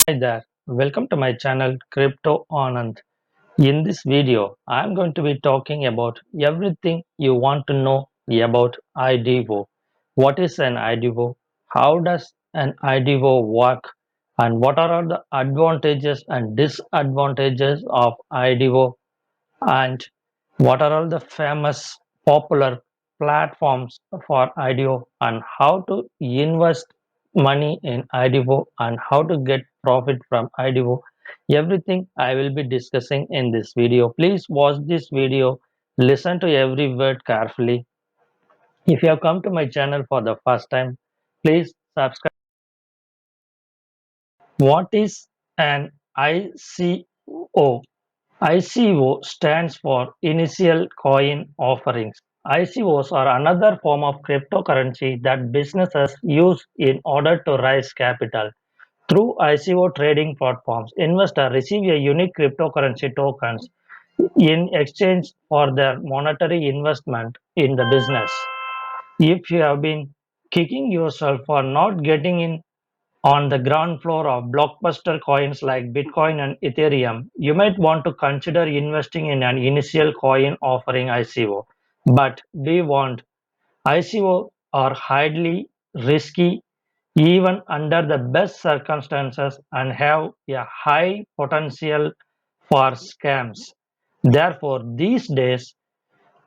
Hi there, welcome to my channel Crypto Anand. In this video, I am going to be talking about everything you want to know about IDO. What is an IDO? How does an IDO work? And what are all the advantages and disadvantages of IDO? And what are all the famous popular platforms for IDO and how to invest money in IDO and how to get profit from IDO? Everything I will be discussing in this video. Please watch this video, listen to every word carefully. If you have come to my channel for the first time, please subscribe. What is an ICO? ICO stands for Initial Coin Offerings. ICOs are another form of cryptocurrency that businesses use in order to raise capital. Through ICO trading platforms, investors receive a unique cryptocurrency tokens in exchange for their monetary investment in the business. If you have been kicking yourself for not getting in on the ground floor of blockbuster coins like Bitcoin and Ethereum, you might want to consider investing in an initial coin offering ICO. But be warned, ICO are highly risky even under the best circumstances and have a high potential for scams. Therefore, these days,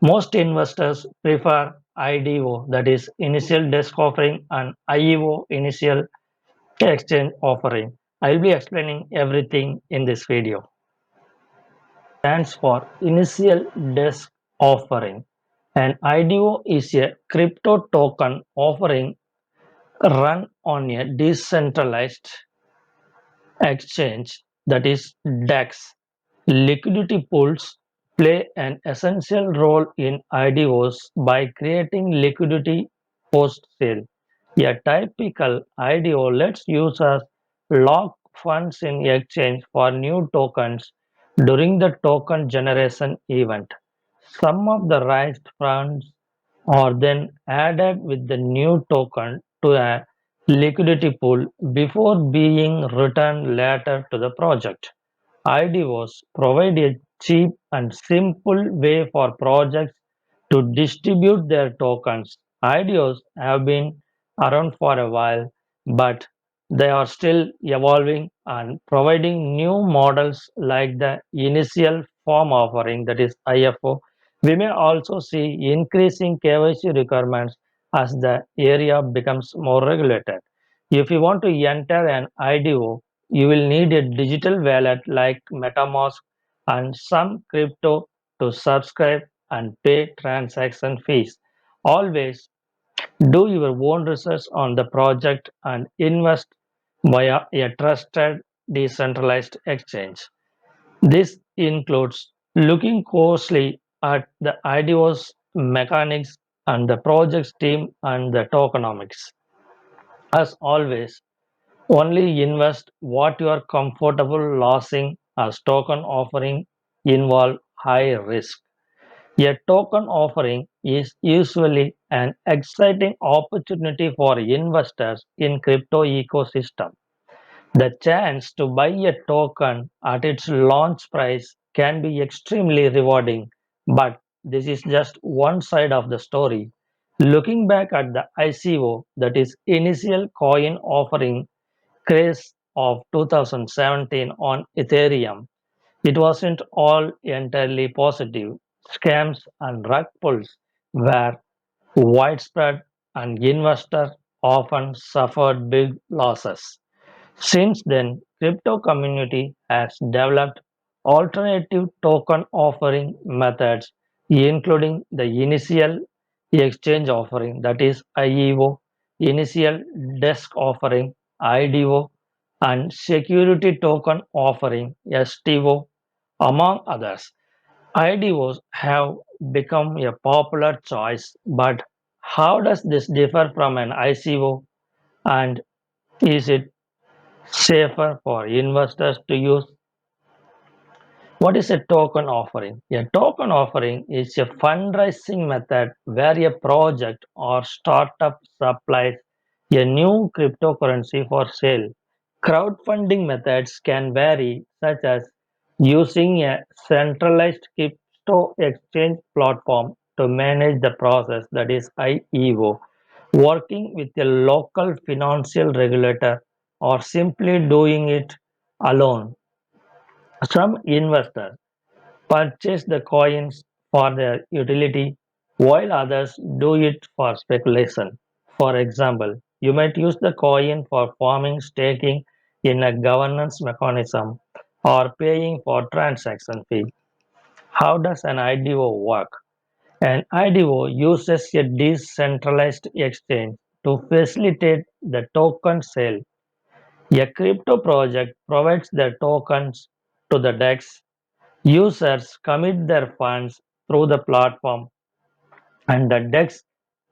most investors prefer IDO, that is, initial desk offering, and IEO, initial exchange offering. I'll be explaining everything in this video. Stands for Initial Desk Offering. An IDO is a crypto token offering run on a decentralized exchange, that is DEX. Liquidity pools play an essential role in IDOs by creating liquidity post sale. A typical IDO lets users lock funds in exchange for new tokens during the token generation event. Some of the raised funds are then added with the new token to a liquidity pool before being returned later to the project. IDOs provide a cheap and simple way for projects to distribute their tokens. IDOs have been around for a while, but they are still evolving and providing new models like the initial form offering, that is IFO. We may also see increasing KYC requirements as the area becomes more regulated. If you want to enter an IDO, you will need a digital wallet like MetaMask and some crypto to subscribe and pay transaction fees. Always do your own research on the project and invest via a trusted decentralized exchange. This includes looking closely at the IDO's mechanics and the project's team and the tokenomics. As always, only invest what you are comfortable losing as token offering involve high risk. A token offering is usually an exciting opportunity for investors in crypto ecosystem. The chance to buy a token at its launch price can be extremely rewarding, but this is just one side of the story. Looking back at the ICO, that is initial coin offering craze of 2017 on Ethereum, it wasn't all entirely positive. Scams and rug pulls were widespread and investors often suffered big losses. Since then, crypto community has developed alternative token offering methods, including the initial exchange offering, that is IEO, initial desk offering, IDO, and security token offering, STO, among others. IDOs have become a popular choice, but how does this differ from an ICO, and is it safer for investors to use? What is a token offering? A token offering is a fundraising method where a project or startup supplies a new cryptocurrency for sale. Crowdfunding methods can vary, such as using a centralized crypto exchange platform to manage the process, that is IEO, working with a local financial regulator, or simply doing it alone. Some investors purchase the coins for their utility, while others do it for speculation. For example, you might use the coin for farming, staking in a governance mechanism, or paying for transaction fee. How does an IDO work? An IDO uses a decentralized exchange to facilitate the token sale. A crypto project provides the tokens to the DEX. Users commit their funds through the platform, and the DEX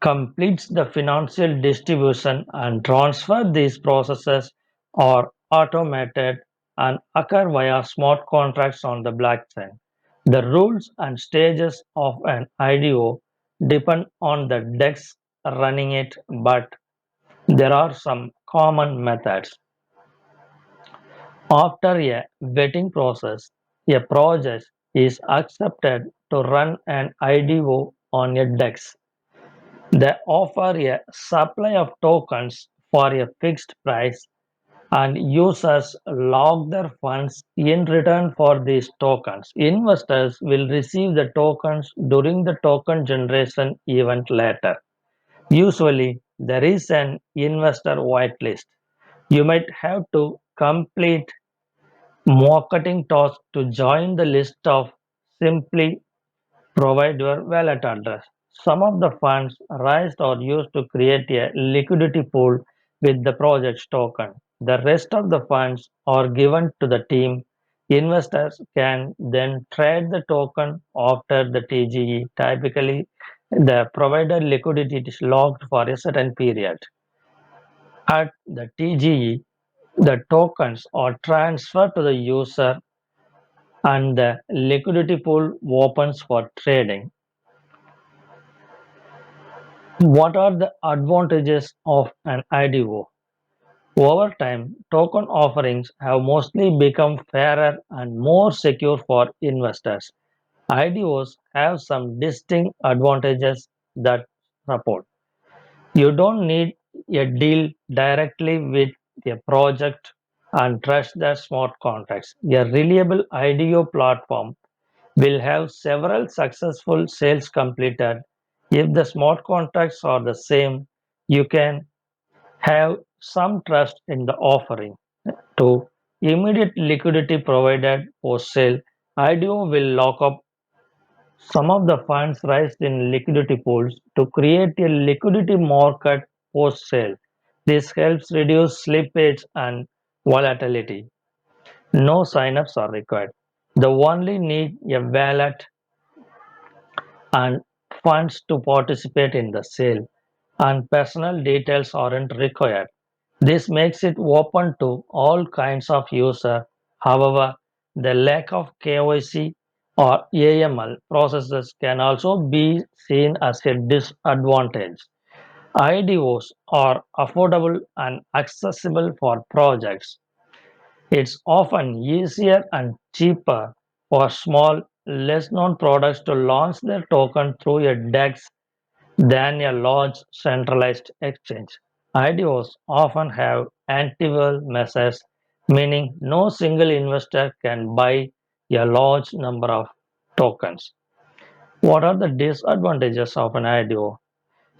completes the financial distribution and transfer. These processes are automated and occur via smart contracts on the blockchain. The rules and stages of an IDO depend on the DEX running it, but there are some common methods. After a vetting process, a project is accepted to run an IDO on a DEX. They offer a supply of tokens for a fixed price, and users lock their funds in return for these tokens. Investors will receive the tokens during the token generation event later. Usually, there is an investor whitelist. You might have to complete marketing task to join the list of simply provide your wallet address. Some of the funds raised are used to create a liquidity pool with the project's token. The rest of the funds are given to the team. Investors can then trade the token after the TGE. Typically, the provided liquidity is locked for a certain period. At the TGE, the tokens are transferred to the user and the liquidity pool opens for trading. What are the advantages of an IDO? Over time, token offerings have mostly become fairer and more secure for investors. IDOs have some distinct advantages that support. You don't need a deal directly with a project and trust their smart contracts. A reliable IDO platform will have several successful sales completed. If the smart contracts are the same, you can have some trust in the offering. 2. Immediate liquidity provided post sale. IDO will lock up some of the funds raised in liquidity pools to create a liquidity market post sale. This helps reduce slippage and volatility. No sign-ups are required. The only need a wallet and funds to participate in the sale, and personal details aren't required. This makes it open to all kinds of users. However, the lack of KYC or AML processes can also be seen as a disadvantage. IDOs are affordable and accessible for projects. It's often easier and cheaper for small, less known products to launch their token through a DEX than a large centralized exchange. IDOs often have antivirus measures, meaning no single investor can buy a large number of tokens. What are the disadvantages of an IDO?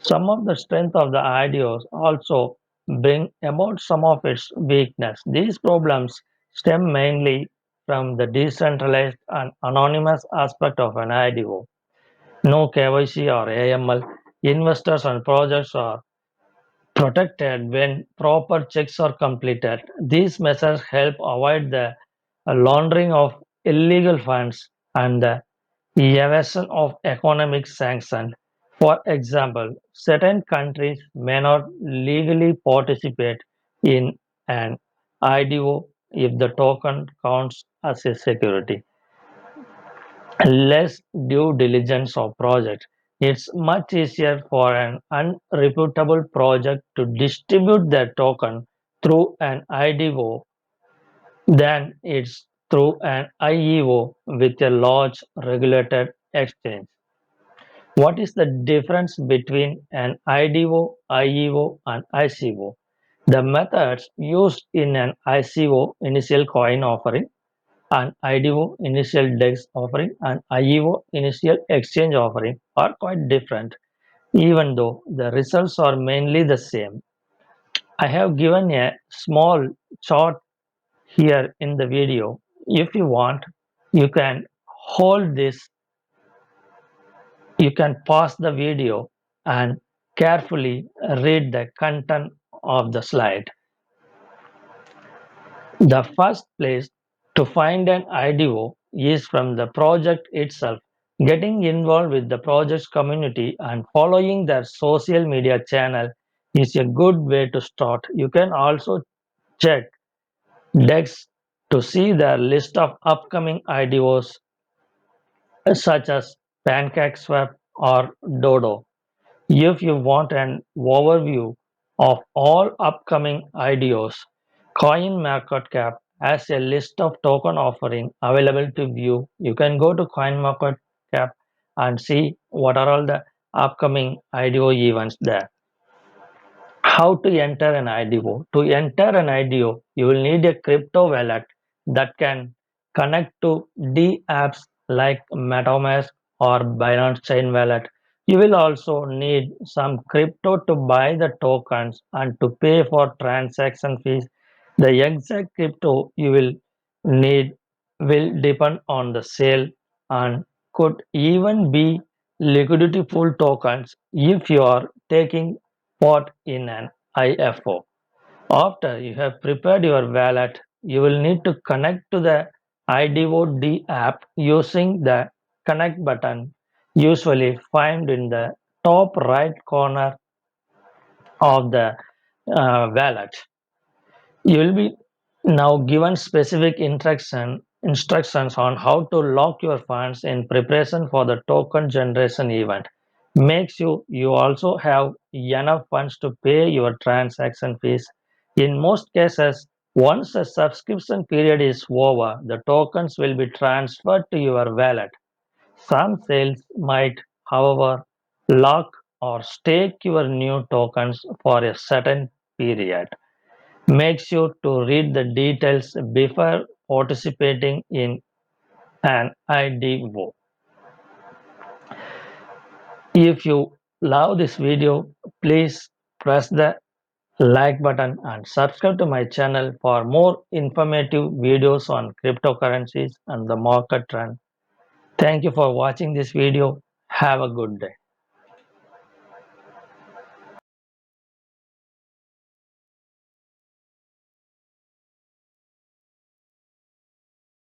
Some of the strength of the IDOs also bring about some of its weakness. These problems stem mainly from the decentralized and anonymous aspect of an IDO. No KYC or AML, investors and projects are protected when proper checks are completed. These measures help avoid the laundering of illegal funds and the evasion of economic sanctions. For example, certain countries may not legally participate in an IDO if the token counts as a security. Less due diligence of project. It's much easier for an unreputable project to distribute their token through an IDO Then it's through an IEO with a large regulated exchange. What is the difference between an IDO, IEO, and ICO? The methods used in an ICO, initial coin offering, an IDO, initial DEX offering, and IEO, initial exchange offering, are quite different, even though the results are mainly the same. I have given a small chart here in the video. If you want, you can hold this, you can pause the video and carefully read the content of the slide. The first place to find an IDO is from the project itself. Getting involved with the project's community and following their social media channel is a good way to start. You can also check DEX to see the list of upcoming IDOs such as PancakeSwap or Dodo. If you want an overview of all upcoming IDOs, CoinMarketCap has a list of token offering available to view. You can go to CoinMarketCap and see what are all the upcoming IDO events there. How to enter an IDO? To enter an IDO, you will need a crypto wallet that can connect to D apps like MetaMask or Binance Chain Wallet. You will also need some crypto to buy the tokens and to pay for transaction fees. The exact crypto you will need will depend on the sale and could even be liquidity pool tokens if you are taking part in an IFO. After you have prepared your wallet, you will need to connect to the IDOD app using the connect button, usually found in the top right corner of the wallet. You will be now given specific instructions on how to lock your funds in preparation for the token generation event. Make sure you also have enough funds to pay your transaction fees. In most cases, once the subscription period is over, the tokens will be transferred to your wallet. Some sales might, however, lock or stake your new tokens for a certain period. Make sure to read the details before participating in an IDO. If you love this video, please press the like button and subscribe to my channel for more informative videos on cryptocurrencies and the market trend. Thank you for watching this video. Have a good day.